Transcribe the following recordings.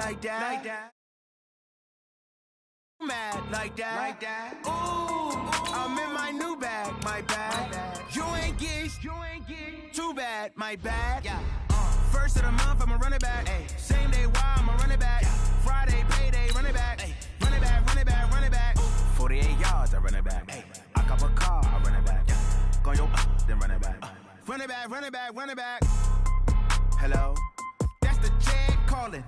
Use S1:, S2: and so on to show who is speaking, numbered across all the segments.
S1: like that. Mad like that. Ooh, I'm in my new bag, my bad. You ain't get too bad, my bad. First of the month, I'ma run it back. Same day, why I'ma run it back. Friday, payday, run it back. Run it back, run it back, run it back. 48 yards, I run it back. I cop a car, I run it back. Go yo, then run it back. Run it back, run it back, run it back. Hello, that's the Jag calling.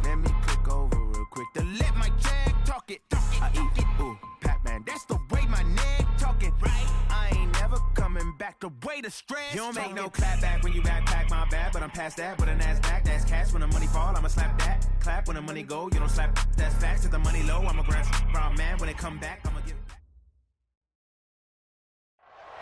S1: Let me click over real quick to let my Jag talk it. I eat it, ooh, Pac-Man, that's the way my neck talking. Right, I ain't never coming back the way the stress. You don't make no clap back when you backpack, my bad, but I'm past that. With a NASDAQ, that's cash. When the money fall, I'ma slap that. Clap when the money go, you don't slap. That's facts. If the money low, I'ma grab brown man. When it come back, I'ma give.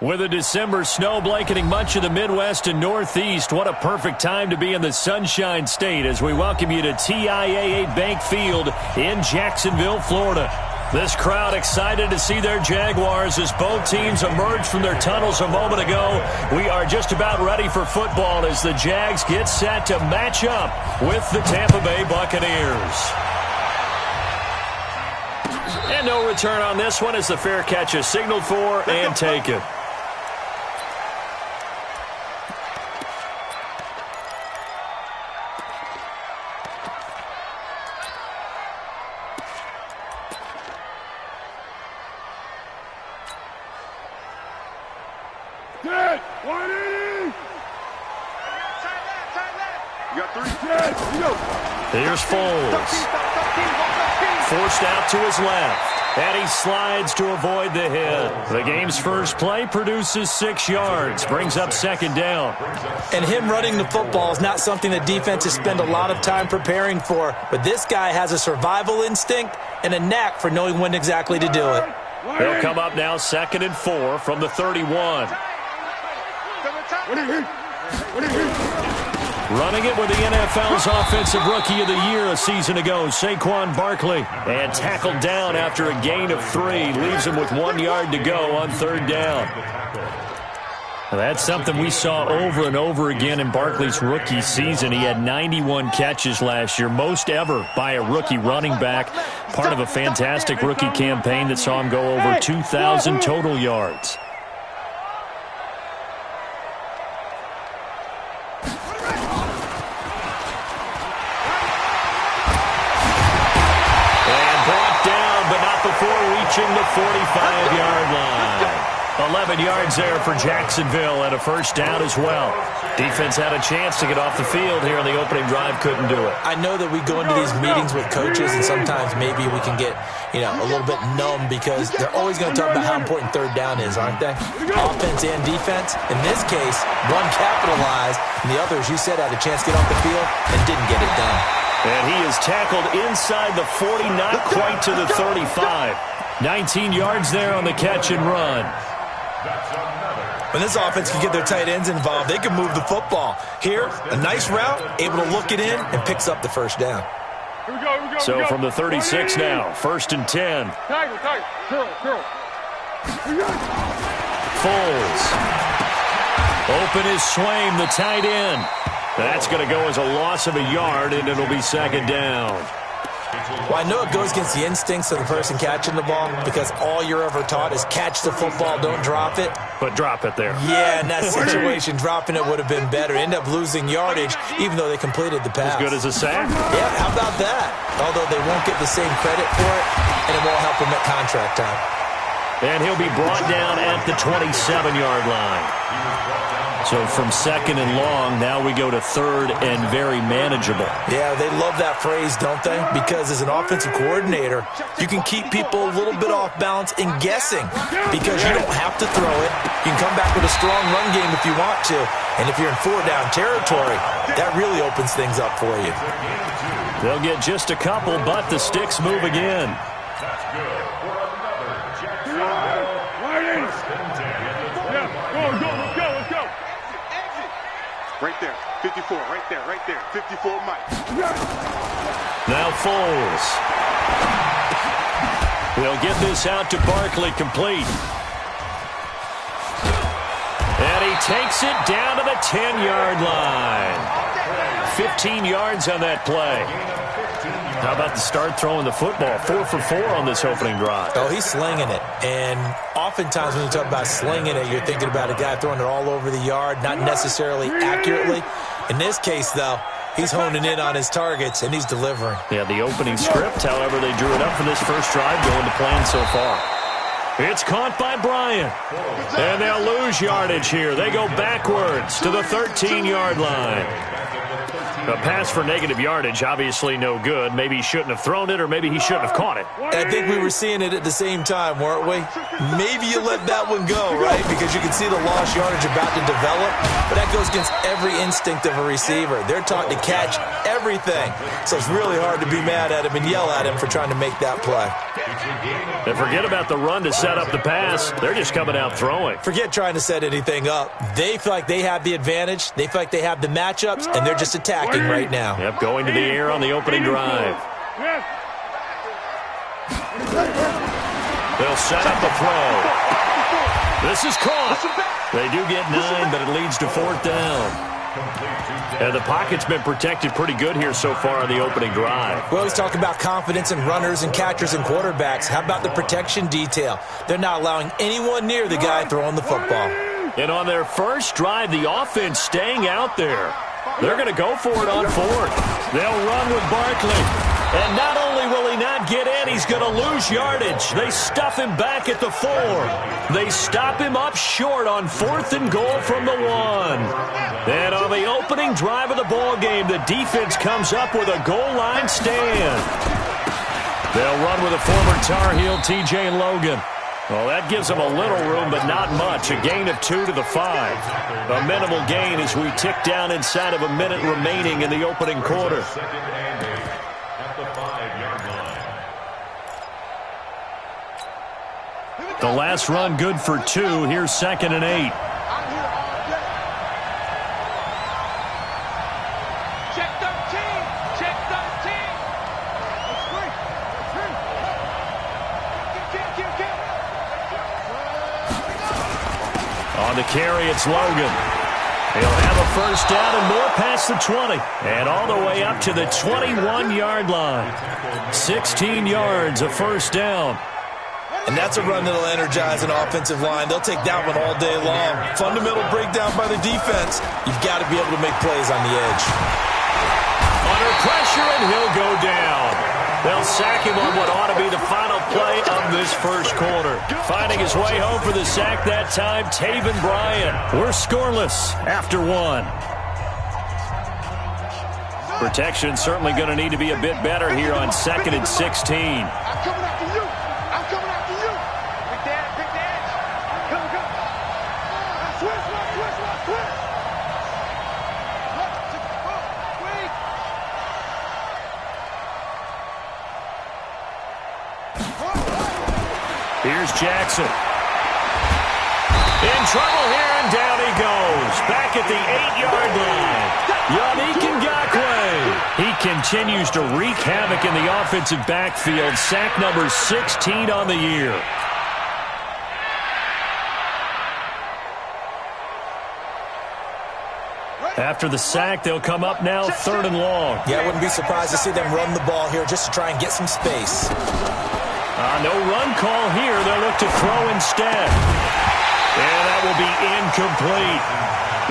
S2: With a December snow blanketing much of the Midwest and Northeast, what a perfect time to be in the Sunshine State as we welcome you to TIAA Bank Field in Jacksonville, Florida. This crowd excited to see their Jaguars as both teams emerged from their tunnels a moment ago. We are just about ready for football as the Jags get set to match up with the Tampa Bay Buccaneers. And no return on this one as the fair catch is signaled for and taken. Here's Foles. Forced out to his left. And he slides to avoid the hit. The game's first play produces 6 yards. Brings up second down.
S3: And him running the football is not something that defenses spend a lot of time preparing for. But this guy has a survival instinct and a knack for knowing when exactly to do it.
S2: They'll come up now 2nd and 4 from the 31. Running it with the NFL's Offensive Rookie of the Year a season ago, Saquon Barkley. And tackled down after a gain of 3. Leaves him with 1 yard to go on 3rd down. That's something we saw over and over again in Barkley's rookie season. He had 91 catches last year, most ever by a rookie running back. Part of a fantastic rookie campaign that saw him go over 2,000 total yards. Reaching the 45-yard line. 11 yards there for Jacksonville and a first down as well. Defense had a chance to get off the field here in the opening drive, couldn't do it.
S3: I know that we go into these meetings with coaches and sometimes maybe we can get, a little bit numb because they're always going to talk about how important 3rd down is, aren't they? Offense and defense. In this case, one capitalized and the other, as you said, had a chance to get off the field and didn't get it done.
S2: And he is tackled inside the 40, not quite to the 35. 19 yards there on the catch and run.
S3: When this offense can get their tight ends involved, they can move the football. Here, a nice route, able to look it in, and picks up the first down.
S4: Here we go.
S2: So from the 36 now, 1st and 10.
S4: Curl.
S2: Foles. Open is Swaim, the tight end. That's going to go as a loss of a yard, and it'll be 2nd down.
S3: Well, I know it goes against the instincts of the person catching the ball because all you're ever taught is catch the football, don't drop it.
S2: But drop it there.
S3: Yeah, in that situation, dropping it would have been better. End up losing yardage, even though they completed the pass.
S2: As good as a sack?
S3: Yeah, how about that? Although they won't get the same credit for it, and it won't help them at contract time.
S2: And he'll be brought down at the 27-yard line. So from 2nd and long, now we go to 3rd and very manageable.
S3: Yeah, they love that phrase, don't they? Because as an offensive coordinator, you can keep people a little bit off balance and guessing because you don't have to throw it. You can come back with a strong run game if you want to. And if you're in 4-down territory, that really opens things up for you.
S2: They'll get just a couple, but the sticks move again.
S4: Right there, 54, right there, 54 Mike.
S2: Now Foles. They'll get this out to Barkley, complete. And he takes it down to the 10-yard line. 15 yards on that play. How about the start throwing the football? 4 for 4 on this opening drive.
S3: Oh, he's slinging it. And oftentimes when you talk about slinging it, you're thinking about a guy throwing it all over the yard, not necessarily accurately. In this case, though, he's honing in on his targets, and he's delivering.
S2: Yeah, the opening script, however, they drew it up for this first drive going to plan so far. It's caught by Bryant. And they'll lose yardage here. They go backwards to the 13-yard line. A pass for negative yardage, obviously no good. Maybe he shouldn't have thrown it, or maybe he shouldn't have caught it.
S3: I think we were seeing it at the same time, weren't we? Maybe you let that one go, right? Because you can see the lost yardage about to develop. But that goes against every instinct of a receiver. They're taught to catch everything. So it's really hard to be mad at him and yell at him for trying to make that play.
S2: And forget about the run to set up the pass. They're just coming out throwing.
S3: Forget trying to set anything up. They feel like they have the advantage. They feel like they have the matchups, and they're just attacking right now.
S2: Yep, going to the air on the opening drive. They'll set up the throw. This is caught. They do get 9, but it leads to 4th down. And the pocket's been protected pretty good here so far on the opening drive.
S3: We always talk about confidence in runners and catchers and quarterbacks. How about the protection detail? They're not allowing anyone near the guy throwing the football.
S2: And on their first drive, the offense staying out there. They're going to go for it on 4th. They'll run with Barkley. And not only will he not get in, he's going to lose yardage. They stuff him back at the 4. They stop him up short on 4th and goal from the 1. And on the opening drive of the ball game, the defense comes up with a goal line stand. They'll run with a former Tar Heel, T.J. Logan. Well, that gives them a little room, but not much. A gain of 2 to the 5. A minimal gain as we tick down inside of a minute remaining in the opening quarter. The last run good for 2. Here's 2nd and 8.
S5: Check 13. Check 13.
S2: On the carry, it's Logan. He'll have a first down and more past the 20. And all the way up to the 21-yard line. 16 yards, a first down.
S3: And that's a run that'll energize an offensive line. They'll take that one all day long. Fundamental breakdown by the defense. You've got to be able to make plays on the edge.
S2: Under pressure, and he'll go down. They'll sack him on what ought to be the final play of this first quarter. Finding his way home for the sack that time, Taven Bryan. We're scoreless after 1. Protection certainly going to need to be a bit better here on 2nd and 16. Here's Jackson. In trouble here, and down he goes. Back at the 8-yard line. Yannick Ngakoue. He continues to wreak havoc in the offensive backfield. Sack number 16 on the year. After the sack, they'll come up now 3rd and long.
S3: Yeah, I wouldn't be surprised to see them run the ball here just to try and get some space.
S2: No run call here. They'll look to throw instead. And that will be incomplete.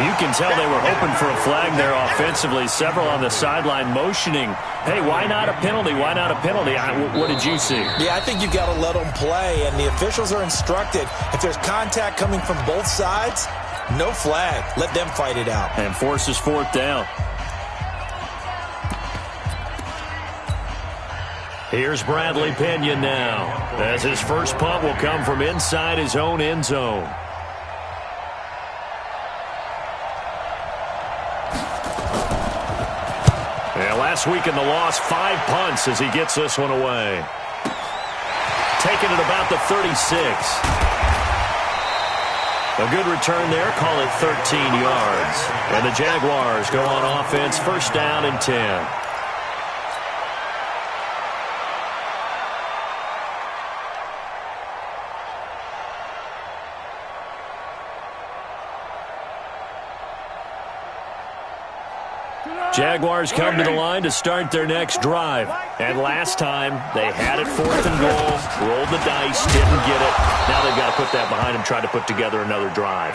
S2: You can tell they were hoping for a flag there offensively. Several on the sideline motioning, hey, why not a penalty? Why not a penalty? What did you see?
S3: Yeah, I think you've got to let them play, and the officials are instructed. If there's contact coming from both sides, no flag. Let them fight it out.
S2: And forces 4th down. Here's Bradley Pinion now, as his first punt will come from inside his own end zone. And last week in the loss, 5 punts as he gets this one away. Taking it about the 36. A good return there, call it 13 yards. And the Jaguars go on offense, first down and 10. Jaguars come to the line to start their next drive. And last time, they had it 4th and goal, rolled the dice, didn't get it. Now they've got to put that behind them, try to put together another drive.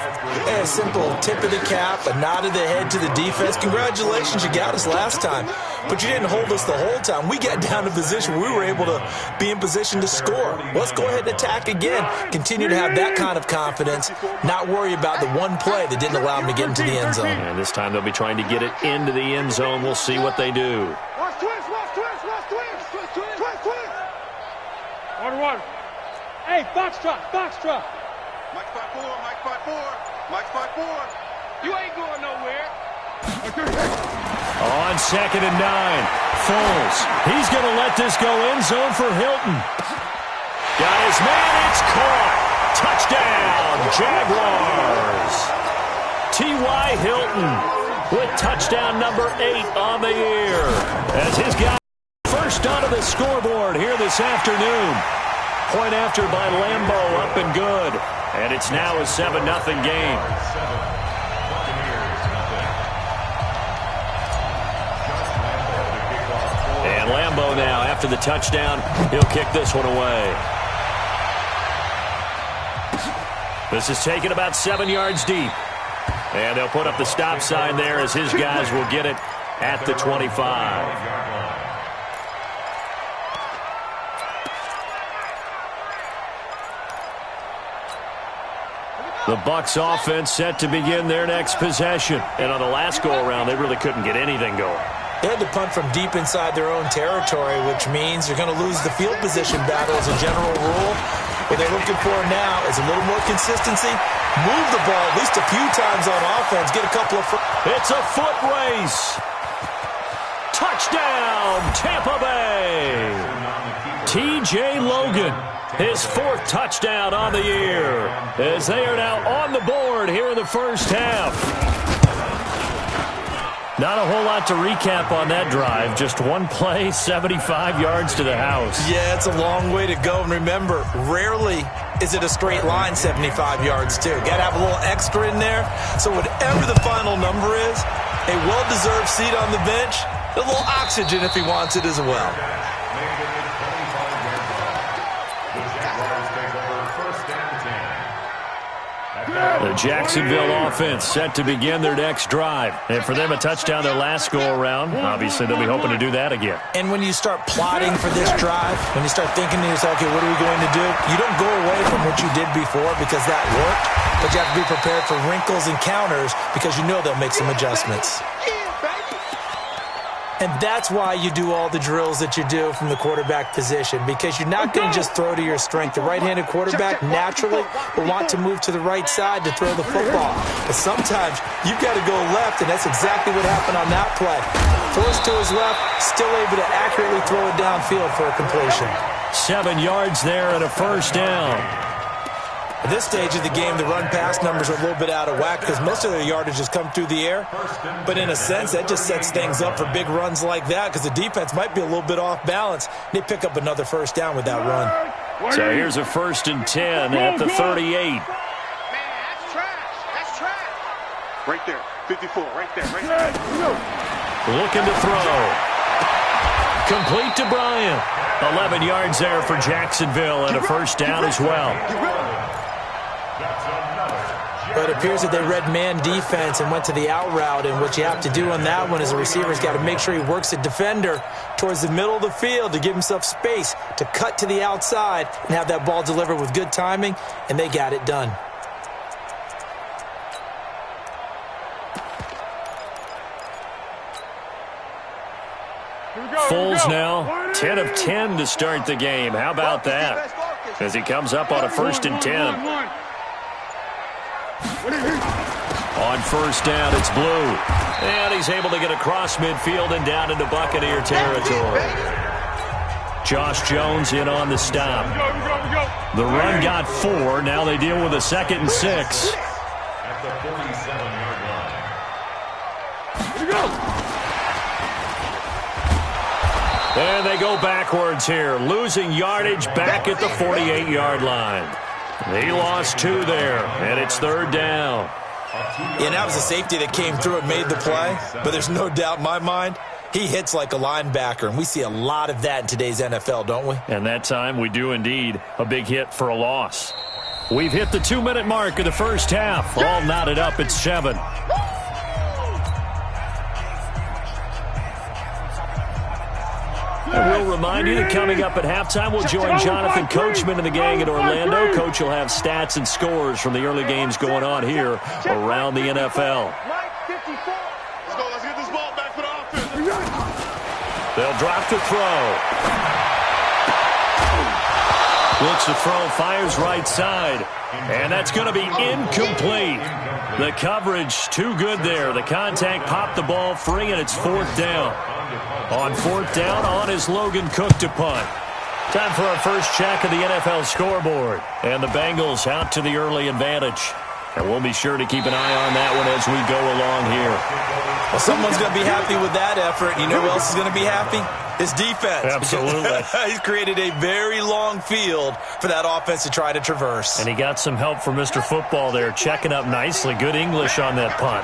S3: A simple tip of the cap, a nod of the head to the defense. Congratulations, you got us last time. But you didn't hold us the whole time. We got down to position where we were able to be in position to score. Let's go ahead and attack again. Continue to have that kind of confidence, not worry about the one play that didn't allow them to get into the end zone.
S2: And this time they'll be trying to get it into the end zone. We'll see what they do.
S5: Watch twist, watch twist, watch twist. Twist, twist. 1-1. Hey, box truck, box truck.
S4: Mike 5-4, Mike 5-4, Mike 5-4.
S5: You ain't going nowhere.
S2: On 2nd and 9, Foles. He's going to let this go end zone for Hilton. Got his man, it's caught. Touchdown, Jaguars. T.Y. Hilton with touchdown number 8 on the year. As his guy first onto the scoreboard here this afternoon. Point after by Lambeau, up and good. And it's now a 7-0 game. And Lambeau now, after the touchdown, he'll kick this one away. This is taken about 7 yards deep. And they'll put up the stop sign there as his guys will get it at the 25. The Bucs offense set to begin their next possession. And on the last go-around, they really couldn't get anything going.
S3: They had to punt from deep inside their own territory, which means you're going to lose the field position battle as a general rule. What they're looking for now is a little more consistency. Move the ball at least a few times on offense. Get a couple of...
S2: It's a foot race. Touchdown, Tampa Bay. T.J. Logan, his 4th touchdown on the year, as they are now on the board here in the first half. Not a whole lot to recap on that drive. Just one play, 75 yards to the house.
S3: Yeah, it's a long way to go. And remember, rarely is it a straight line 75 yards, too. Got to have a little extra in there. So whatever the final number is, a well-deserved seat on the bench, a little oxygen if he wants it as well.
S2: The Jacksonville offense set to begin their next drive. And for them, a touchdown their last go-around. Obviously, they'll be hoping to do that again.
S3: And when you start plotting for this drive, when you start thinking to yourself, okay, what are we going to do? You don't go away from what you did before because that worked, but you have to be prepared for wrinkles and counters because you know they'll make some adjustments. And that's why you do all the drills that you do from the quarterback position, because you're not going to just throw to your strength. The right-handed quarterback naturally will want to move to the right side to throw the football. But sometimes you've got to go left, and that's exactly what happened on that play. Forced to his left, still able to accurately throw it downfield for a completion.
S2: 7 yards there and a first down.
S3: At this stage of the game, the run-pass numbers are a little bit out of whack because most of their yardage has come through the air. But in a sense, that just sets things up for big runs like that because the defense might be a little bit off balance. They pick up another first down with that run.
S2: So here's a 1st and 10 at the 38.
S5: Man, that's trash. That's trash.
S4: Right there. 54. Right there. Right there.
S2: Looking to throw. Complete to Bryant. 11 yards there for Jacksonville and a first down as well.
S3: But it appears that they read man defense and went to the out route, and what you have to do on that one is a receiver's got to make sure he works a defender towards the middle of the field to give himself space to cut to the outside and have that ball delivered with good timing, and they got it done.
S2: Foles now, 10 of 10 to start the game. How about that? As he comes up on a 1st and 10. On first down, it's Blue. And he's able to get across midfield and down into Buccaneer territory. Josh Jones in on the stop. The run got 4. Now they deal with a 2nd and 6.
S6: At the 47-yard line.
S5: Here we go.
S2: And they go backwards here, losing yardage back at the 48-yard line. He lost 2 there, and it's 3rd down.
S3: And that was a safety that came through and made the play. But there's no doubt in my mind, he hits like a linebacker. And we see a lot of that in today's NFL, don't we?
S2: And that time we do indeed. A big hit for a loss. We've hit the 2-minute mark of the first half. All knotted up at 7. And we'll remind you that coming up at halftime, we'll join Jonathan Coachman and the gang in Orlando. Coach will have stats and scores from the early games going on here around the NFL.
S4: Let's go. Let's get this ball back for the offense.
S2: They'll drop to throw. Looks to throw, fires right side. And that's going to be incomplete. The coverage too good there. The contact popped the ball free, and it's 4th down. On 4th down, on is Logan Cook to punt. Time for our first check of the NFL scoreboard. And the Bengals out to the early advantage. And we'll be sure to keep an eye on that one as we go along here.
S3: Well, someone's going to be happy with that effort. You know who else is going to be happy? His defense.
S2: Absolutely.
S3: He's created a very long field for that offense to try to traverse.
S2: And he got some help from Mr. Football there, checking up nicely. Good English on that punt.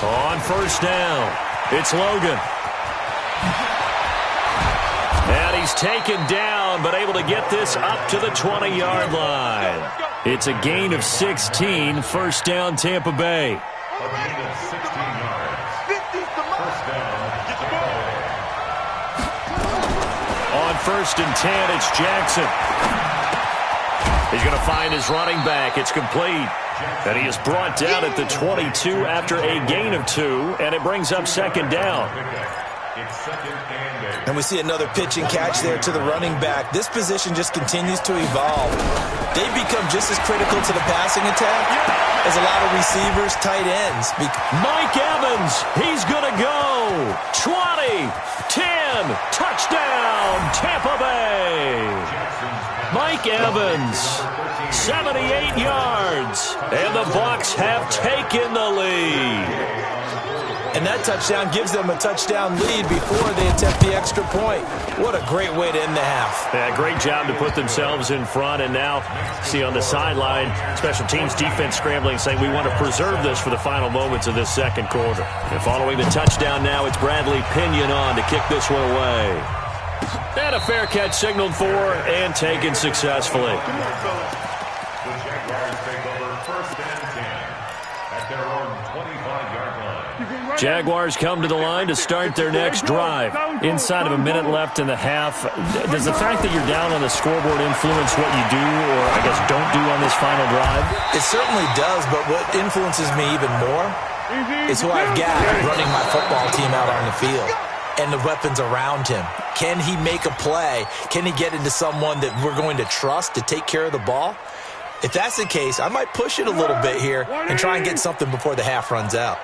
S2: On 1st down, it's Logan. And he's taken down, but able to get this up to the 20-yard line. It's a gain of 16, 1st down, Tampa Bay.
S6: A gain of 16 yards. 1st down, get the ball.
S2: On 1st and 10, it's Jackson. He's going to find his running back. It's complete. And he is brought down at the 22 after a gain of 2, and it brings up 2nd down.
S6: It's 2nd and 8.
S3: And we see another pitch and catch there to the running back. This position just continues to evolve. They've become just as critical to the passing attack as a lot of receivers, tight ends.
S2: Mike Evans, he's going to go. 20, 10, touchdown, Tampa Bay. Mike Evans, 78 yards, and the Bucs have taken the lead.
S3: And that touchdown gives them a touchdown lead before they attempt the extra point. What a great way to end the half.
S2: Yeah, great job to put themselves in front. And now, see on the sideline, special teams defense scrambling, saying we want to preserve this for the final moments of this 2nd quarter. And following the touchdown now, it's Bradley Pinion on to kick this one away. And a fair catch signaled for and taken successfully.
S6: The Jaguars take over 1st and 10 at their own 25-yard line.
S2: Jaguars come to the line to start their next drive. Inside of a minute left in the half, does the fact that you're down on the scoreboard influence what you do or, I guess, don't do on this final drive?
S3: It certainly does, but what influences me even more is who I've got running my football team out on the field and the weapons around him. Can he make a play? Can he get into someone that we're going to trust to take care of the ball? If that's the case, I might push it a little bit here and try and get something before the half runs out.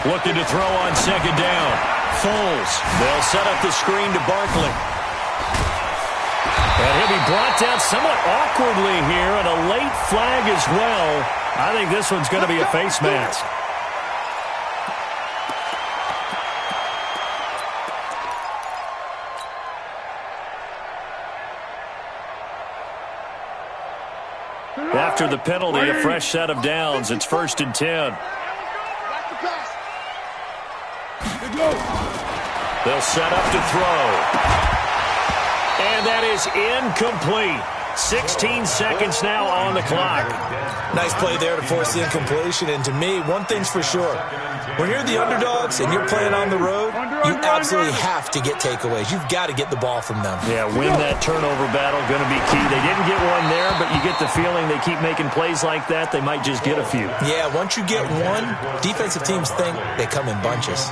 S2: Looking to throw on 2nd down. Foles. They'll set up the screen to Barkley. And he'll be brought down somewhat awkwardly here, and a late flag as well. I think this one's going to be a face mask. After the penalty, a fresh set of downs. It's 1st and 10. They'll set up to throw. And that is incomplete. 16 seconds now on the clock.
S3: Nice play there to force the incompletion. And to me, one thing's for sure. When you're the underdogs and you're playing on the road, you absolutely have to get takeaways. You've got to get the ball from them.
S2: Yeah, win that turnover battle, going to be key. They didn't get one there, but you get the feeling they keep making plays like that, they might just get a few.
S3: Yeah, once you get one, defensive teams think they come in bunches.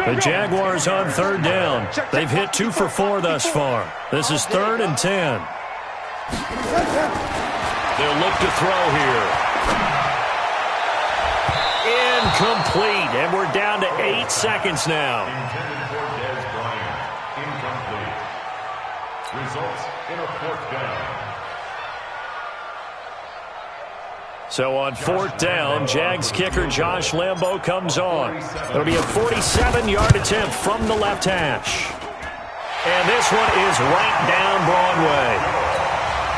S2: The Jaguars on 3rd down. They've hit 2 for 4 thus far. This is 3rd and 10. They'll look to throw here. Incomplete, and we're down to 8 seconds now.
S6: Intended for Dez Bryant. Incomplete. Results in a 4th down.
S2: So on 4th down, Jags kicker Josh Lambo comes on. It'll be a 47-yard attempt from the left hash. And this one is right down Broadway.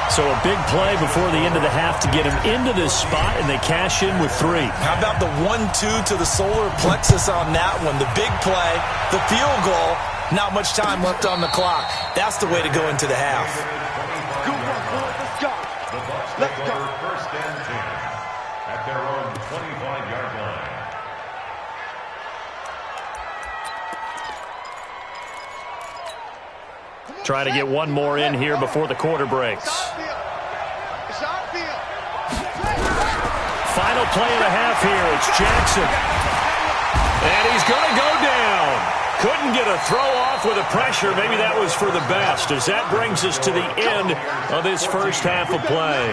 S2: So a big play before the end of the half to get him into this spot, and they cash in with 3.
S3: How about the 1-2 to the solar plexus on that one? The big play, the field goal, not much time left on the clock. That's the way to go into the half.
S4: Good one, boys. Let's go. Let's go. First and 10 at their own 25-yard line.
S2: Try to get one more in here before the quarter breaks. Final play and a half here. It's Jackson. And he's going to go down. Couldn't get a throw off with the pressure. Maybe that was for the best, as that brings us to the end of this first half of play.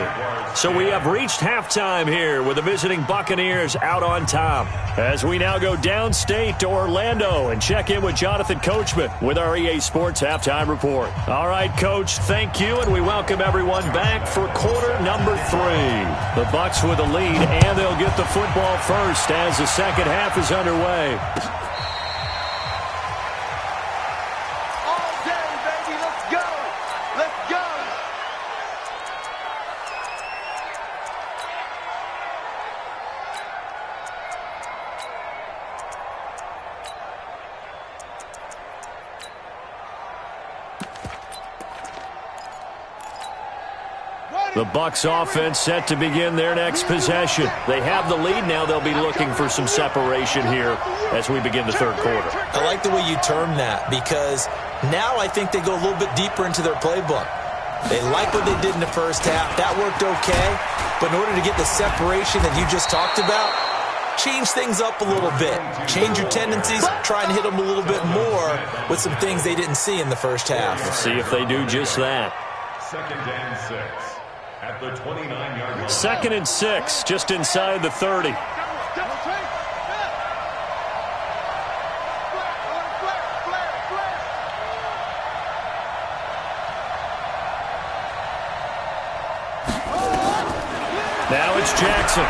S2: So we have reached halftime here with the visiting Buccaneers out on top. As we now go downstate to Orlando and check in with Jonathan Coachman with our EA Sports Halftime Report. All right, Coach, thank you, and we welcome everyone back for quarter number 3. The Bucs with a lead, and they'll get the football first as the second half is underway. The Bucs offense set to begin their next possession. They have the lead now. They'll be looking for some separation here as we begin the third quarter.
S3: I like the way you term that, because now I think they go a little bit deeper into their playbook. They like what they did in the first half. That worked okay. But in order to get the separation that you just talked about, change things up a little bit. Change your tendencies. Try and hit them a little bit more with some things they didn't see in the first half.
S2: Let's see if they do just that.
S6: Second and 6 at the 29-yard line.
S2: 2nd and 6, just inside the 30. Now it's Jackson.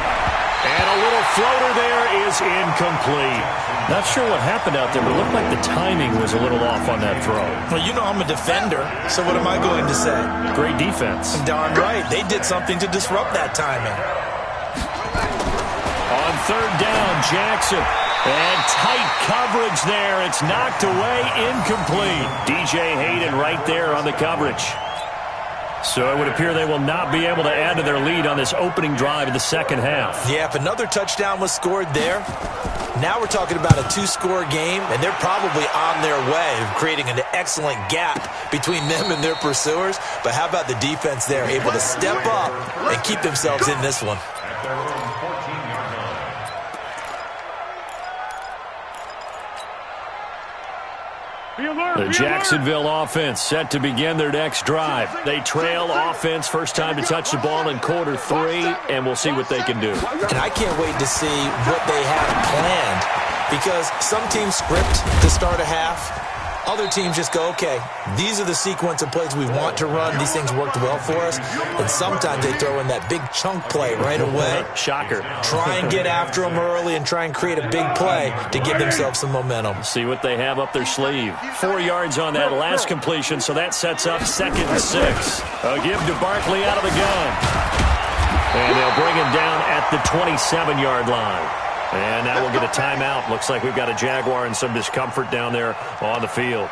S2: And a little floater there is incomplete. Not sure what happened out there, but it looked like the timing was a little off on that throw.
S3: Well, you know I'm a defender, so what am I going to say?
S2: Great defense.
S3: Darn right. They did something to disrupt that timing.
S2: On 3rd down, Jackson. And tight coverage there. It's knocked away, incomplete. DJ Hayden right there on the coverage. So it would appear they will not be able to add to their lead on this opening drive of the second half.
S3: Yeah, if another touchdown was scored there, now we're talking about a 2-score game, and they're probably on their way of creating an excellent gap between them and their pursuers. But how about the defense there, able to step up and keep themselves in this one?
S6: At their own 14-yard line.
S2: The Jacksonville offense set to begin their next drive. They trail offense, first time to touch the ball in quarter 3, and we'll see what they can do.
S3: And I can't wait to see what they have planned, because some teams script to start a half. Other teams just go, okay, these are the sequence of plays we want to run. These things worked well for us. And sometimes they throw in that big chunk play right away.
S2: Shocker.
S3: Try and get after them early and try and create a big play to give themselves some momentum.
S2: See what they have up their sleeve. 4 yards on that last completion, so that sets up 2nd and 6. A give to Barkley out of the gun. And they'll bring him down at the 27-yard line. And now we'll get a timeout. Looks like we've got a Jaguar in some discomfort down there on the field.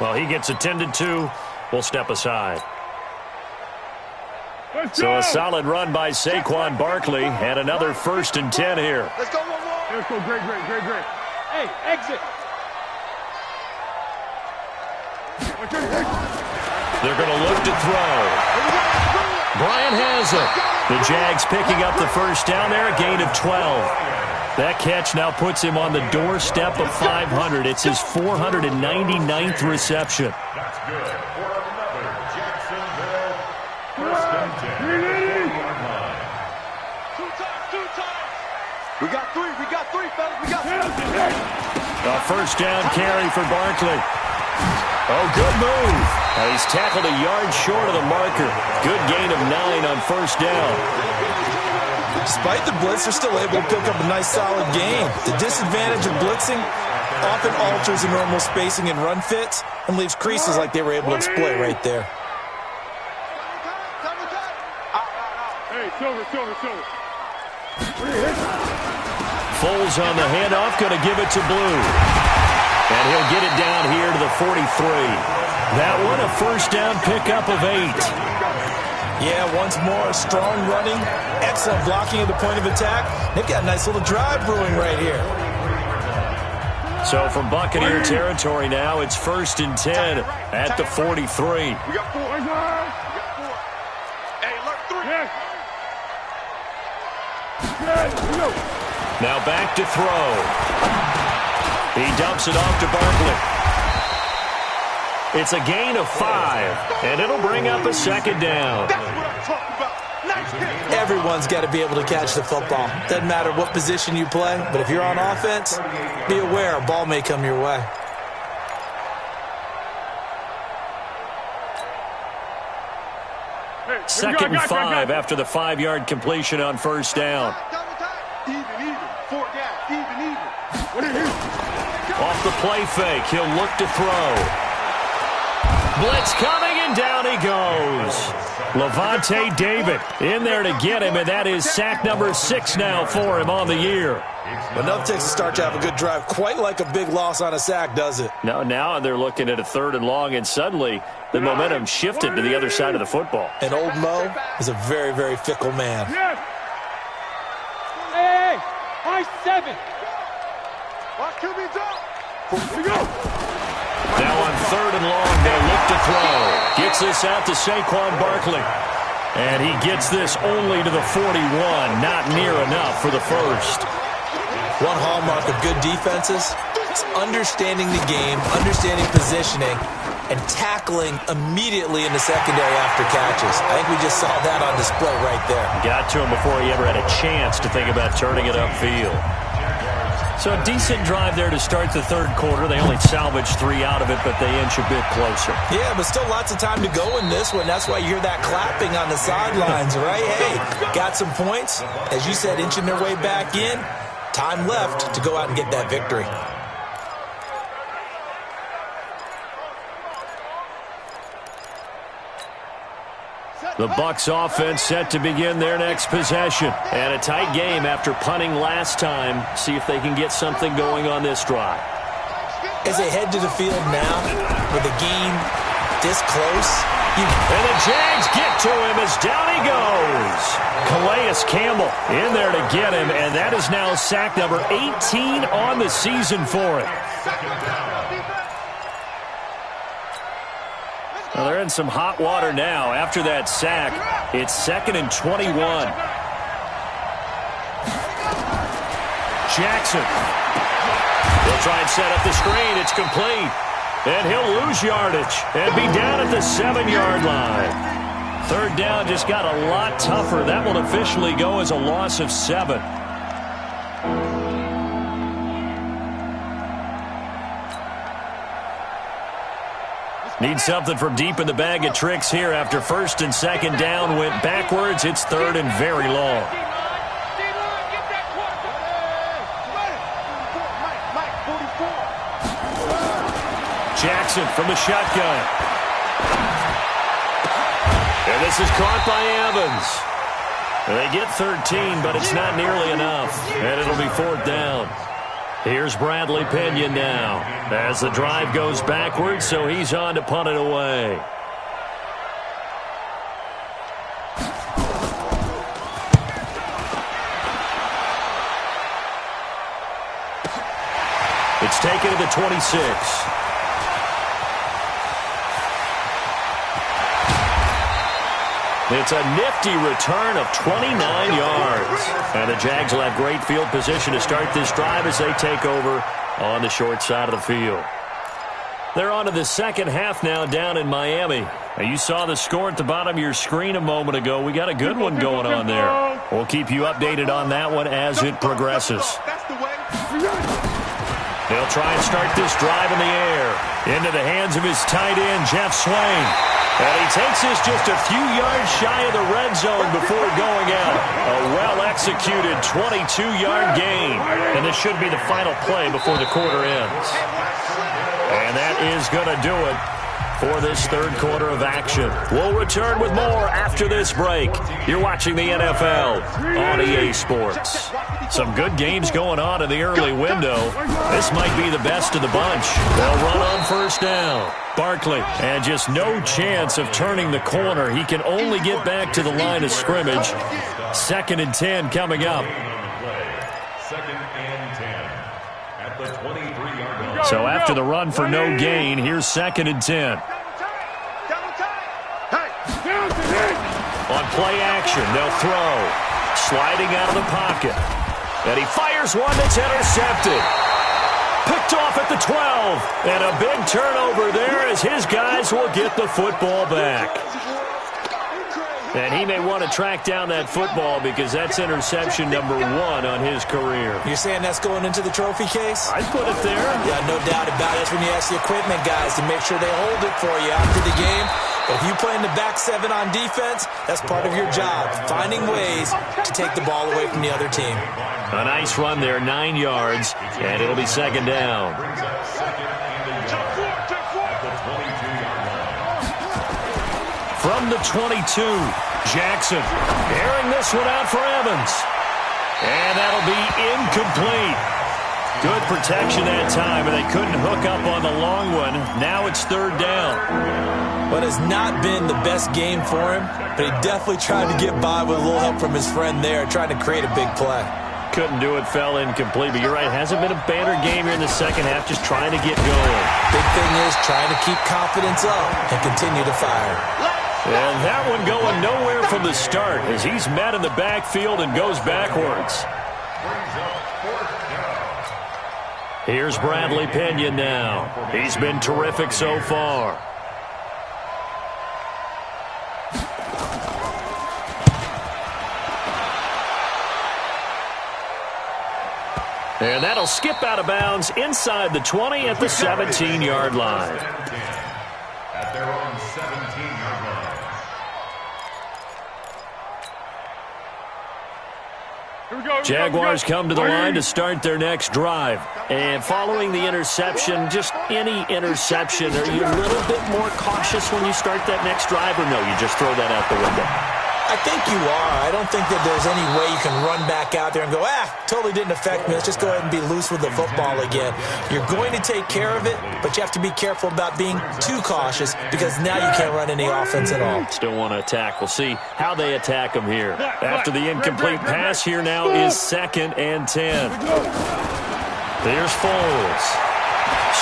S2: Well, he gets attended to. We'll step aside. So a solid run by Saquon Barkley and another 1st and 10 here.
S5: Let's go, one more. Let's go, great. Hey, exit.
S2: They're going to look to throw. Bryant has it. The Jags picking up the first down there, a gain of 12. That catch now puts him on the doorstep of 500. It's his 499th reception.
S6: That's good for another Jacksonville first and 10 4-yard line.
S5: Two times. We got three, fellas. We got three.
S2: A first down carry for Barkley. Oh, good move. He's tackled a yard short of the marker. Good gain of 9 on first down.
S3: Despite the blitz, they're still able to pick up a nice solid gain. The disadvantage of blitzing often alters the normal spacing and run fits and leaves creases like they were able to exploit right there.
S5: Hey, Silver.
S2: Foles on the handoff, going to give it to Blue. And he'll get it down here to the 43. That one, a first down pickup of 8.
S3: Yeah, once more, strong running, excellent blocking at the point of attack. They've got a nice little drive brewing right here.
S2: So from Buccaneer territory now, it's 1st and 10 at the 43.
S5: We got 4. Hey, look, 3.
S2: Now back to throw. He dumps it off to Barkley. It's a gain of 5, and it'll bring up a second down.
S5: That's what I'm talking about. Nice hit.
S3: Everyone's got to be able to catch the football. Doesn't matter what position you play, but if you're on offense, be aware a ball may come your way.
S2: Second and 5 after the 5-yard completion on first down.
S5: Even. 4 guys. Even. What are you?
S2: Off the play fake, he'll look to throw. Blitz coming, and down he goes. Levante David in there to get him, and that is sack number 6 now for him on the year.
S3: Enough takes to start to have a good drive. Quite like a big loss on a sack, does it?
S2: Now they're looking at a 3rd and long, and suddenly the momentum shifted to the other side of the football.
S3: And old Mo is a very, very fickle man.
S5: Yes. Hey, high 7. Watch QB's up. Here we go.
S2: Now on 3rd and long, they look to throw. Gets this out to Saquon Barkley. And he gets this only to the 41. Not near enough for the first.
S3: One hallmark of good defenses is understanding the game, understanding positioning, and tackling immediately in the secondary after catches. I think we just saw that on display right there.
S2: Got to him before he ever had a chance to think about turning it upfield. So a decent drive there to start the 3rd quarter. They only salvaged 3 out of it, but they inch a bit closer.
S3: Yeah, but still lots of time to go in this one. That's why you hear that clapping on the sidelines, right? Hey, got some points. As you said, inching their way back in. Time left to go out and get that victory.
S2: The Bucs offense set to begin their next possession. And a tight game after punting last time. See if they can get something going on this drive.
S3: As they head to the field now, with the game this close.
S2: And the Jags get to him as down he goes. Calais Campbell in there to get him. And that is now sack number 18 on the season for him. Well, they're in some hot water now. After that sack, it's 2nd and 21. Jackson. He'll try and set up the screen. It's complete. And he'll lose yardage and be down at the 7-yard line. 3rd down just got a lot tougher. That will officially go as a loss of 7. Need something from deep in the bag of tricks here after 1st and 2nd down went backwards. It's 3rd and very long. Jackson from the shotgun. And this is caught by Evans. They get 13, but it's not nearly enough. And it'll be 4th down. Here's Bradley Pinion now as the drive goes backwards, so he's on to punt it away. It's taken to the 26. It's a nifty return of 29 yards. And the Jags will have great field position to start this drive as they take over on the short side of the field. They're on to the second half now down in Miami. Now, you saw the score at the bottom of your screen a moment ago. We got a good one going on there. We'll keep you updated on that one as it progresses. They'll try and start this drive in the air. Into the hands of his tight end, Jeff Swain. And he takes this just a few yards shy of the red zone before going out. A executed 22-yard gain.
S7: And this should be the final play before the quarter ends.
S2: And that is going to do it for this third quarter of action. We'll return with more after this break. You're watching the NFL on EA Sports. Some good games going on in the early window. This might be the best of the bunch. They'll run on first down. Barkley, and just no chance of turning the corner. He can only get back to the line of scrimmage. 2nd and 10 coming up.
S4: 2nd and 10 at the 23-yard line.
S2: So after the run for no gain, here's 2nd and 10. On play action, they'll throw. Sliding out of the pocket. And he fires one that's intercepted. Picked off at the 12. And a big turnover there as his guys will get the football back. And he may want to track down that football because that's interception number 1 on his career.
S3: You're saying that's going into the trophy case?
S2: I'd put it there.
S3: Yeah, no doubt about it. That's when you ask the equipment guys to make sure they hold it for you after the game. If you play in the back 7 on defense, that's part of your job, finding ways to take the ball away from the other team.
S2: A nice run there, 9 yards, and it'll be 2nd down. From the 22, Jackson airing this one out for Evans. And that'll be incomplete. Good protection that time, and they couldn't hook up on the long one. Now it's 3rd down.
S3: But it's not been the best game for him, but he definitely tried to get by with a little help from his friend there, trying to create a big play.
S2: Couldn't do it, fell incomplete, but you're right, hasn't been a banner game here in the second half, just trying to get going.
S3: Big thing is trying to keep confidence up and continue to fire.
S2: And that one going nowhere from the start as he's met in the backfield and goes backwards. Here's Bradley Pinion now. He's been terrific so far. And that'll skip out of bounds inside the 20 at the 17-yard line.
S4: At their own 17-yard line.
S2: Jaguars come to the line to start their next drive. And following the interception, just any interception, are you a little bit more cautious when you start that next drive, or no, you just throw that out the window?
S3: I think you are. I don't think that there's any way you can run back out there and go, totally didn't affect me. Let's just go ahead and be loose with the football again. You're going to take care of it, but you have to be careful about being too cautious because now you can't run any offense at all.
S2: Still want to attack. We'll see how they attack him here. After the incomplete pass, here now is 2nd and 10. There's Foles.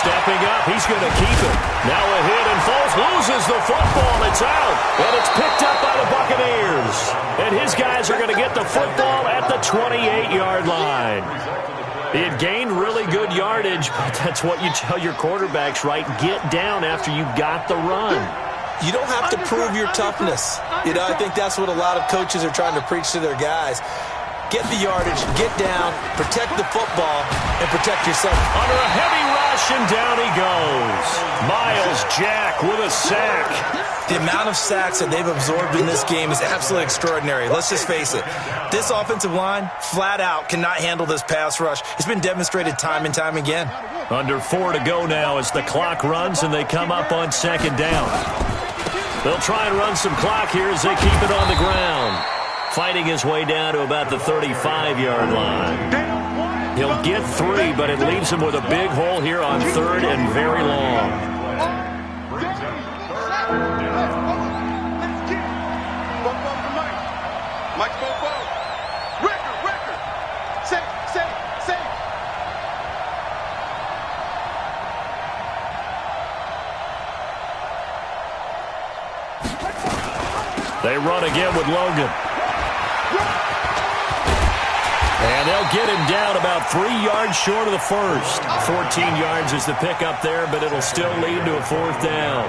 S2: Stepping up, he's going to keep it. Now a hit, and Foles loses the football. It's out, and it's picked up by the Buccaneers. And his guys are going to get the football at the 28-yard line. He had gained really good yardage, but that's what you tell your quarterbacks, right? Get down after you got the run.
S3: You don't have to prove your toughness. I think that's what a lot of coaches are trying to preach to their guys. Get the yardage, get down, protect the football, and protect yourself.
S2: Under a heavy rush, and down he goes. Miles Jack with a sack.
S3: The amount of sacks that they've absorbed in this game is absolutely extraordinary. Let's just face it. This offensive line, flat out, cannot handle this pass rush. It's been demonstrated time and time again.
S2: Under 4 to go now as the clock runs, and they come up on 2nd down. They'll try and run some clock here as they keep it on the ground. Fighting his way down to about the 35-yard line. He'll get 3, but it leaves him with a big hole here on 3rd and very long. They run again with Logan. And they'll get him down about 3 yards short of the first. 14 yards is the pickup there, but it'll still lead to a 4th down.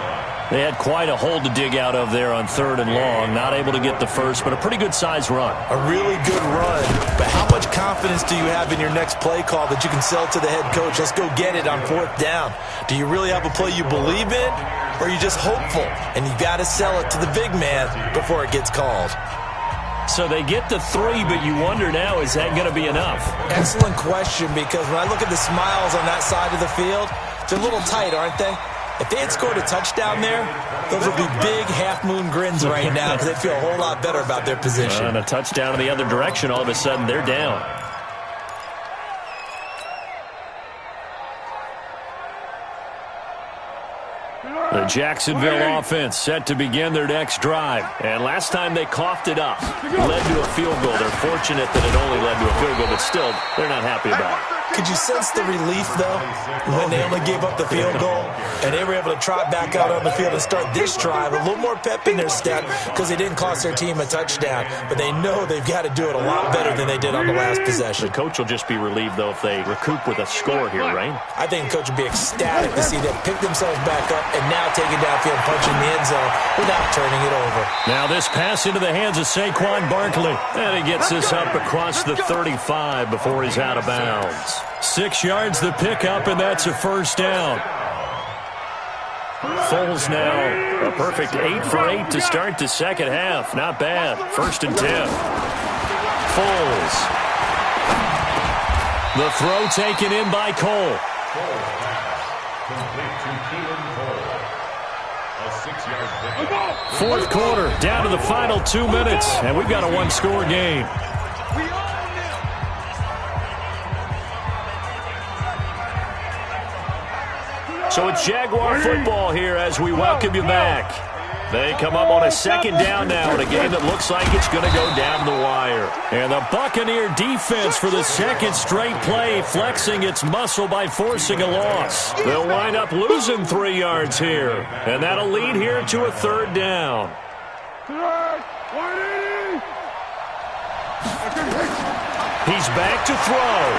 S2: They had quite a hole to dig out of there on 3rd and long. Not able to get the first, but a pretty good-sized run.
S3: A really good run. But how much confidence do you have in your next play call that you can sell to the head coach? Let's go get it on 4th down. Do you really have a play you believe in, or are you just hopeful? And you got to sell it to the big man before it gets called.
S2: so they get the 3, but you wonder now, is that going to be enough?
S3: Excellent question, because when I look at the smiles on that side of the field, they're a little tight, aren't they? If they had scored a touchdown there, those would be big half-moon grins right now because they feel a whole lot better about their position.
S2: And a touchdown in the other direction, all of a sudden they're down. The Jacksonville offense set to begin their next drive. And last time they coughed it up, led to a field goal. They're fortunate that it only led to a field goal, but still, they're not happy about it.
S3: Could you sense the relief, though, when they only gave up the field goal and they were able to trot back out on the field and start this drive? A little more pep in their step because they didn't cost their team a touchdown, but they know they've got to do it a lot better than they did on the last possession.
S2: The coach will just be relieved, though, if they recoup with a score here, right?
S3: I think the coach would be ecstatic to see them pick themselves back up and now take it downfield and punch in the end zone without turning it over.
S2: Now this pass into the hands of Saquon Barkley. And he gets this up across the 35 before he's out of bounds. 6 yards the pickup, and that's a first down. Foles now a perfect 8 for 8 to start the second half. Not bad. 1st and 10. Foles. The throw taken in by Cole.
S4: Complete to Keelan Cole. A 6-yard pickup.
S2: Fourth quarter, down to the final 2 minutes, and we've got a one-score game. So it's Jaguar football here as we welcome you back. They come up on a 2nd down now in a game that looks like it's going to go down the wire. And the Buccaneer defense for the 2nd straight play flexing its muscle by forcing a loss. They'll wind up losing 3 yards here. And that'll lead here to a 3rd down. He's back to throw.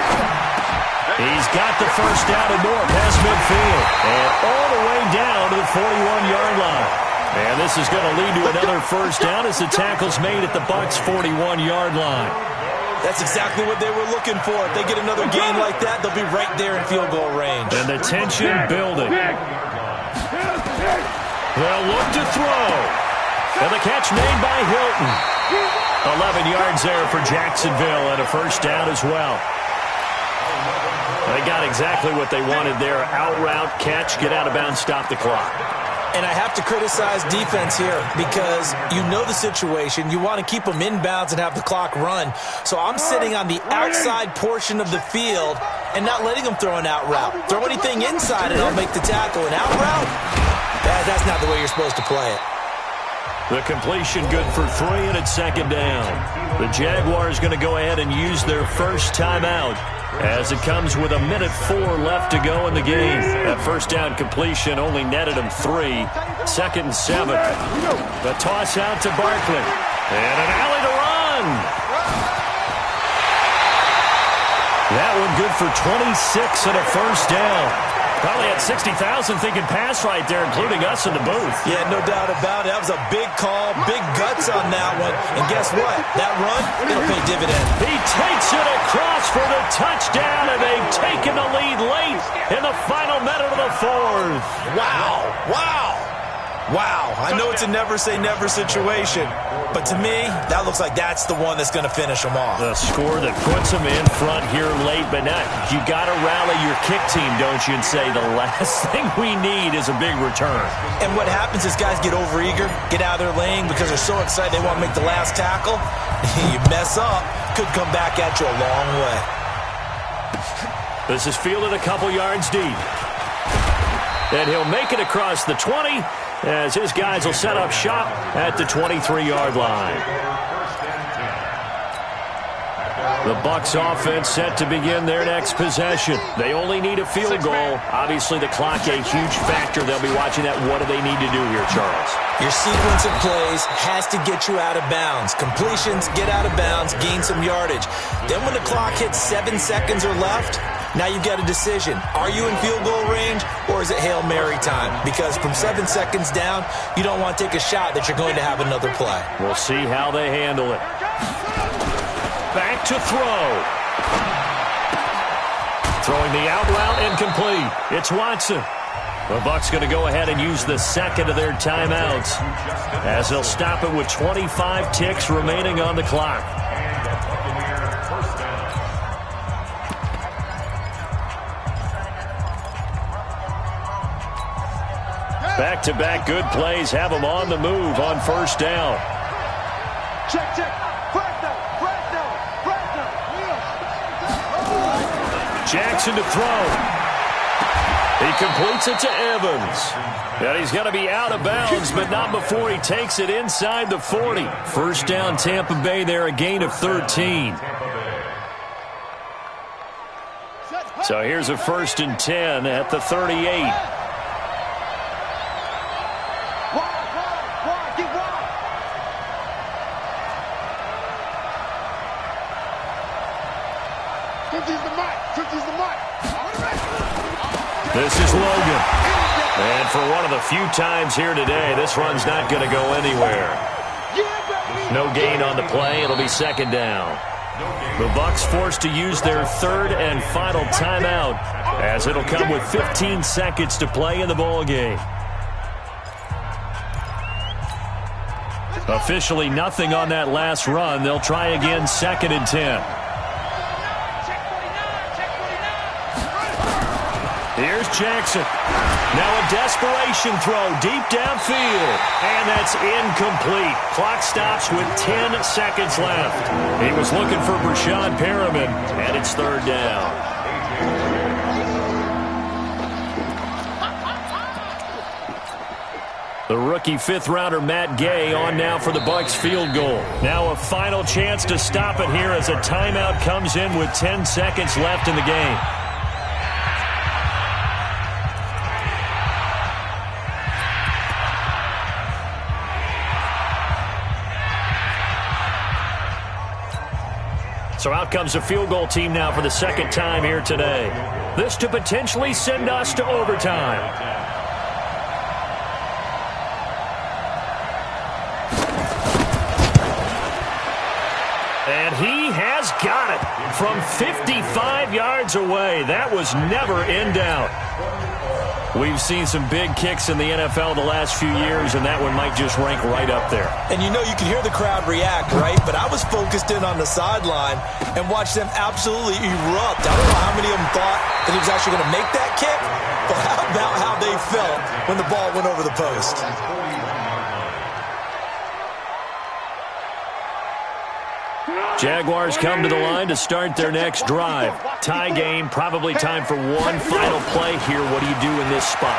S2: He's got the first down and more past midfield. And all the way down to the 41-yard line. And this is going to lead to another first down as the tackle's made at the Bucs' 41-yard line.
S3: That's exactly what they were looking for. If they get another gain like that, they'll be right there in field goal range.
S2: And the tension building. They'll look to throw. And the catch made by Hilton. 11 yards there for Jacksonville and a first down as well. They got exactly what they wanted there. Out route, catch, get out of bounds, stop the clock.
S3: And I have to criticize defense here because you know the situation. You want to keep them inbounds and have the clock run. So I'm sitting on the outside portion of the field and not letting them throw an out route. Throw anything inside and I'll make the tackle. An out route? That's not the way you're supposed to play it.
S2: The completion good for 3, and it's 2nd down. The Jaguars going to go ahead and use their first timeout as it comes with 1:04 left to go in the game. That first down completion only netted him 3. 2nd and 7. The toss out to Barkley. And an alley to run. That one good for 26 and a first down. Probably had 60,000 thinking pass right there, including us in the booth.
S3: Yeah, no doubt about it. That was a big call, big guts on that one. And guess what? That run, it'll pay dividends.
S2: He takes it across for the touchdown, and they've taken the lead late in the final minute of the 4th.
S3: Wow. Wow. I know it's a never-say-never situation, but to me, that looks like that's the one that's going to finish them off.
S2: The score that puts them in front here late, but now you got to rally your kick team, don't you, and say the last thing we need is a big return.
S3: And what happens is guys get overeager, get out of their lane because they're so excited they want to make the last tackle. You mess up, could come back at you a long way.
S2: This is fielded a couple yards deep. And he'll make it across the 20 as his guys will set up shop at the 23-yard line. The Bucs offense set to begin their next possession. They only need a field goal. Obviously, the clock a huge factor. They'll be watching that. What do they need to do here, Charles?
S3: Your sequence of plays has to get you out of bounds. Completions, get out of bounds, gain some yardage. Then when the clock hits 7 seconds or left, now you've got a decision. Are you in field goal range or is it Hail Mary time? Because from 7 seconds down, you don't want to take a shot that you're going to have another play.
S2: We'll see how they handle it. Back to throw. Throwing the out route incomplete. It's Watson. The Bucs going to go ahead and use the second of their timeouts as they'll stop it with 25 ticks remaining on the clock. Back-to-back good plays have them on the move on first down.
S5: Check, check.
S2: Jackson to throw. He completes it to Evans. And he's going to be out of bounds, but not before he takes it inside the 40. First down, Tampa Bay there, a gain of 13. So here's a 1st and 10 at the 38. This is Logan. And for one of the few times here today, this run's not going to go anywhere. No gain on the play. It'll be second down. The Bucs forced to use their third and final timeout as it'll come with 15 seconds to play in the ball game. Officially nothing on that last run. They'll try again, 2nd and 10. Here's Jackson. Now a desperation throw deep downfield. And that's incomplete. Clock stops with 10 seconds left. He was looking for Brashad Perriman, and it's 3rd down. The rookie 5th-rounder Matt Gay on now for the Bucs field goal. Now a final chance to stop it here as a timeout comes in with 10 seconds left in the game. So out comes the field goal team now for the second time here today. This to potentially send us to overtime. And he has got it from 55 yards away. That was never in doubt. We've seen some big kicks in the NFL the last few years, and that one might just rank right up there.
S3: And you know you can hear the crowd react, right? But I was focused in on the sideline and watched them absolutely erupt. I don't know how many of them thought that he was actually going to make that kick, but how about how they felt when the ball went over the post?
S2: Jaguars come to the line to start their next drive. Tie game, probably time for one final play here. What do you do in this spot?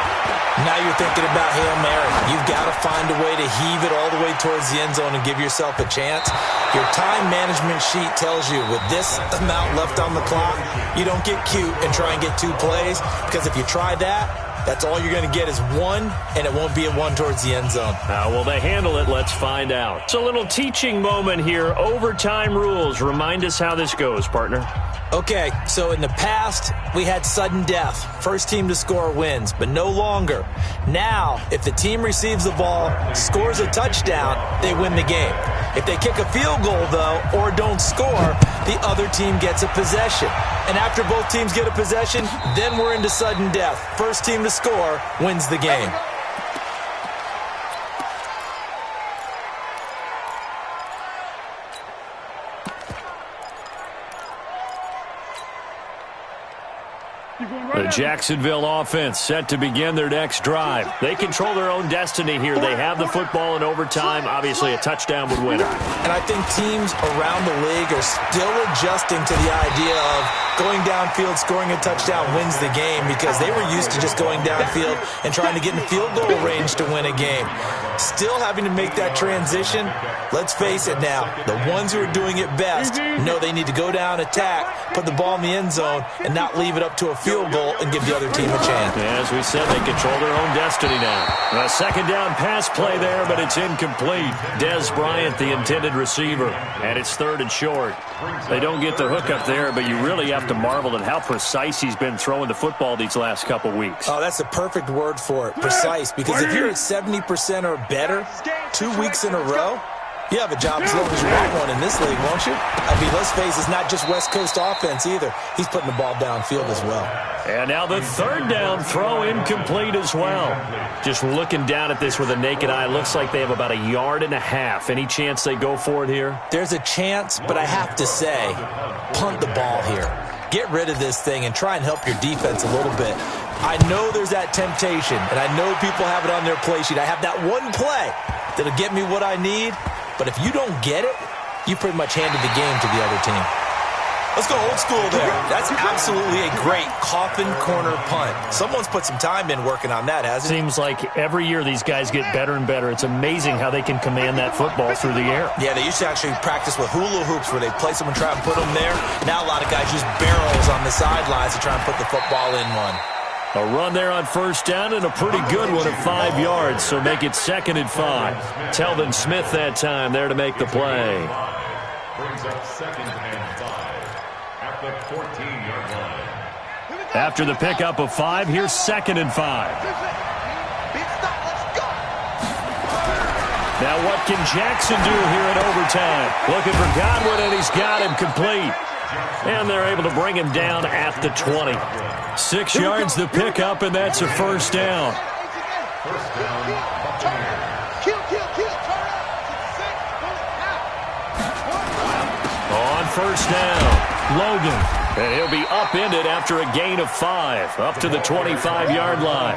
S3: Now you're thinking about Hail Mary. You've got to find a way to heave it all the way towards the end zone and give yourself a chance. Your time management sheet tells you with this amount left on the clock, you don't get cute and try and get 2 plays, because if you try that, that's all you're going to get is 1, and it won't be a 1 towards the end zone.
S2: How will they handle it? Let's find out. It's a little teaching moment here. Overtime rules. Remind us how this goes, partner.
S3: Okay, so in the past, we had sudden death. First team to score wins, but no longer. Now, if the team receives the ball, scores a touchdown, they win the game. If they kick a field goal, though, or don't score, the other team gets a possession. And after both teams get a possession, then we're into sudden death. First team to score wins the game.
S2: The Jacksonville offense set to begin their next drive. They control their own destiny here. They have the football in overtime. Obviously, a touchdown would win it.
S3: And I think teams around the league are still adjusting to the idea of going downfield, scoring a touchdown wins the game, because they were used to just going downfield and trying to get in field goal range to win a game. Still having to make that transition. Let's face it now, the ones who are doing it best know they need to go down, attack, put the ball in the end zone, and not leave it up to a field goal and give the other team a chance.
S2: As we said, they control their own destiny now. A second down pass play there, but it's incomplete. Des Bryant, the intended receiver, and it's 3rd and short. They don't get the hook up there, but you really have to marvel at how precise he's been throwing the football these last couple weeks.
S3: Oh, that's a perfect word for it, precise, because if you're at 70% or better 2 weeks in a row, You have a job as long as you want one in this league, won't you? I mean, let's face it, it's not just West Coast offense either. He's putting the ball downfield as well.
S2: And now the third down throw incomplete as well. Just looking down at this with a naked eye, looks like they have about 1.5 yards. Any chance they go for it here?
S3: There's a chance, but I have to say, punt the ball here. Get rid of this thing and try and help your defense a little bit. I know there's that temptation, and I know people have it on their play sheet. I have that one play that'll get me what I need. But if you don't get it, you pretty much handed the game to the other team. Let's go old school there. That's absolutely a great coffin corner punt. Someone's put some time in working on that, hasn't it?
S7: Seems like every year these guys get better and better. It's amazing how they can command that football through the air.
S3: Yeah, they used to actually practice with hula hoops where they place them and try and put them there. Now a lot of guys use barrels on the sidelines to try and put the football in one.
S2: A run there on first down and a pretty good one at 5 yards, so make it 2nd and 5. Telvin Smith that time there to make the play.
S4: Brings up 2nd and 5 at the 14-yard line.
S2: After the pickup of 5, here's 2nd and 5. Now what can Jackson do here at overtime? Looking for Godwin, and he's got him complete. And they're able to bring him down at the 20. 6 yards the pickup, and that's a first down.
S4: First down,
S2: On first down, Logan. And he'll be upended after a gain of 5, up to the 25-yard line.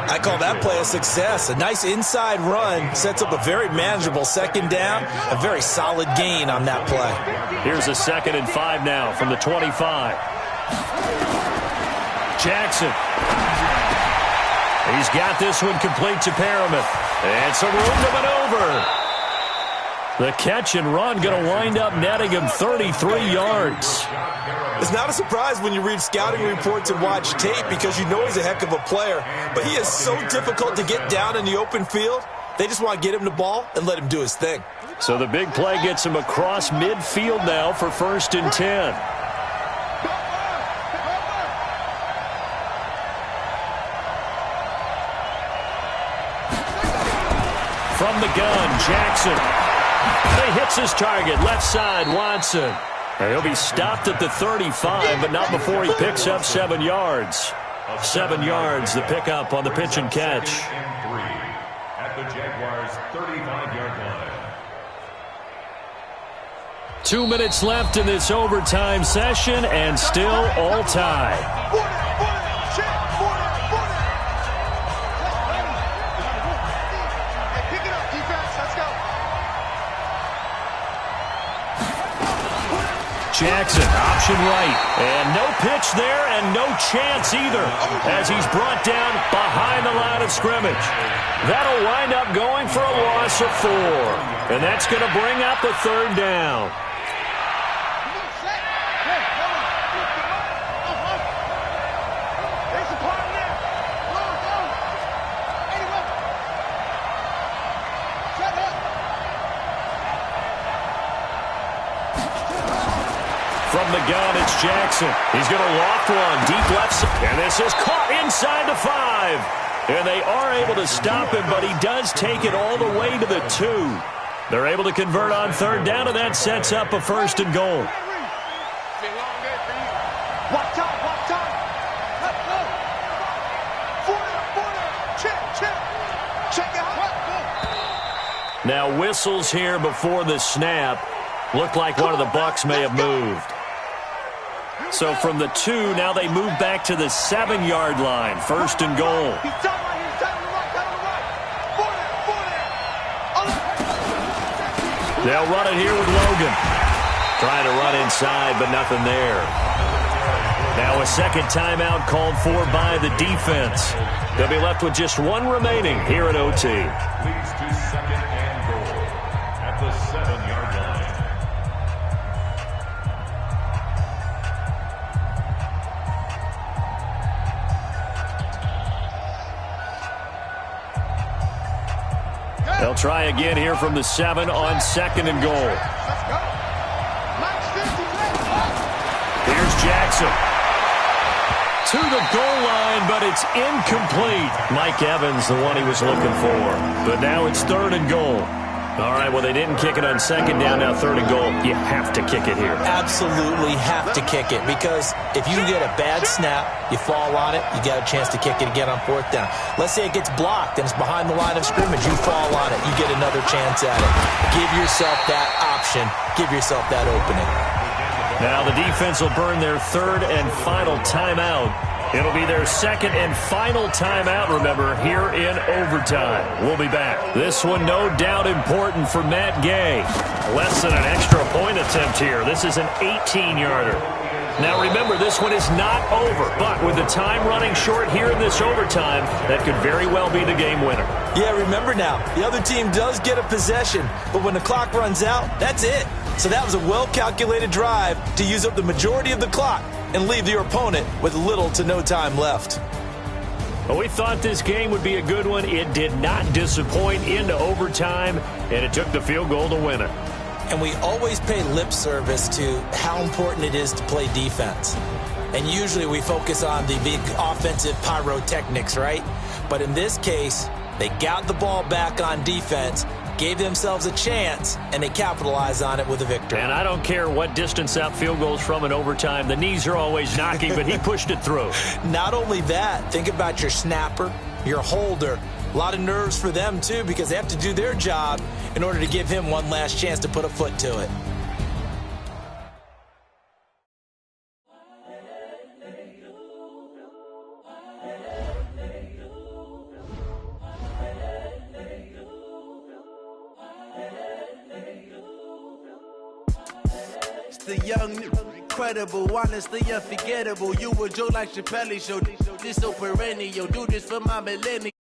S3: I call that play a success. A nice inside run sets up a very manageable 2nd down, a very solid gain on that play.
S2: Here's a 2nd and 5 now from the 25. Jackson. He's got this one complete to Paramuth. And some room to maneuver. The catch and run going to wind up netting him 33 yards.
S3: It's not a surprise when you read scouting reports and watch tape because you know he's a heck of a player. But he is so difficult to get down in the open field. They just want to get him the ball and let him do his thing.
S2: So the big play gets him across midfield now for 1st and 10. From the gun, Jackson. He hits his target, left side, Watson. And he'll be stopped at the 35, but not before he picks up 7 yards. 7 yards, the pickup on the pitch and catch.
S4: At the Jaguars' 35-yard line.
S2: 2 minutes left in this overtime session, and still all tied. Jackson, option right. And no pitch there and no chance either as he's brought down behind the line of scrimmage. That'll wind up going for a loss of 4. And that's going to bring up a 3rd down. From the gun, it's Jackson. He's going to loft one deep left. And this is caught inside the 5. And they are able to stop him, but he does take it all the way to the 2. They're able to convert on 3rd down, and that sets up a 1st and goal. Now whistles here before the snap. Looked like one of the Bucs may have moved. So from the 2, now they move back to the 7-yard line. 1st and goal. They'll run it here with Logan. Trying to run inside, but nothing there. Now a 2nd timeout called for by the defense. They'll be left with just 1 remaining here at OT.
S4: Leads to 2nd and goal at the 7-yard line.
S2: They'll try again here from the 7 on 2nd and goal. Here's Jackson. To the goal line, but it's incomplete. Mike Evans, the one he was looking for. But now it's 3rd and goal. All right, well, they didn't kick it on second down, now third and goal. You have to kick it here.
S3: Absolutely have to kick it, because if you get a bad snap, you fall on it, you got a chance to kick it again on fourth down. Let's say it gets blocked and it's behind the line of scrimmage. You fall on it, you get another chance at it. Give yourself that option. Give yourself that opening.
S2: Now the defense will burn their third and final timeout. It'll be their second and final timeout, remember, here in overtime. We'll be back. This one no doubt important for Matt Gay. Less than an extra point attempt here. This is an 18-yarder. Now remember, this one is not over, but with the time running short here in this overtime, that could very well be the game winner.
S3: Yeah, remember now, the other team does get a possession, but when the clock runs out, that's it. So that was a well-calculated drive to use up the majority of the clock and leave your opponent with little to no time left.
S2: Well, we thought this game would be a good one. It did not disappoint into overtime, and it took the field goal to win it.
S3: And we always pay lip service to how important it is to play defense. And usually we focus on the big offensive pyrotechnics, right? But in this case, they got the ball back on defense, gave themselves a chance, and they capitalized on it with a victory.
S2: And I don't care what distance that field goes from in overtime. The knees are always knocking, but he pushed it through.
S3: Not only that, think about your snapper, your holder. A lot of nerves for them, too, because they have to do their job in order to give him one last chance to put a foot to it.
S1: The young, incredible, honestly unforgettable. You a joke like Chappelle Show. This so perennial. Do this for my millennial.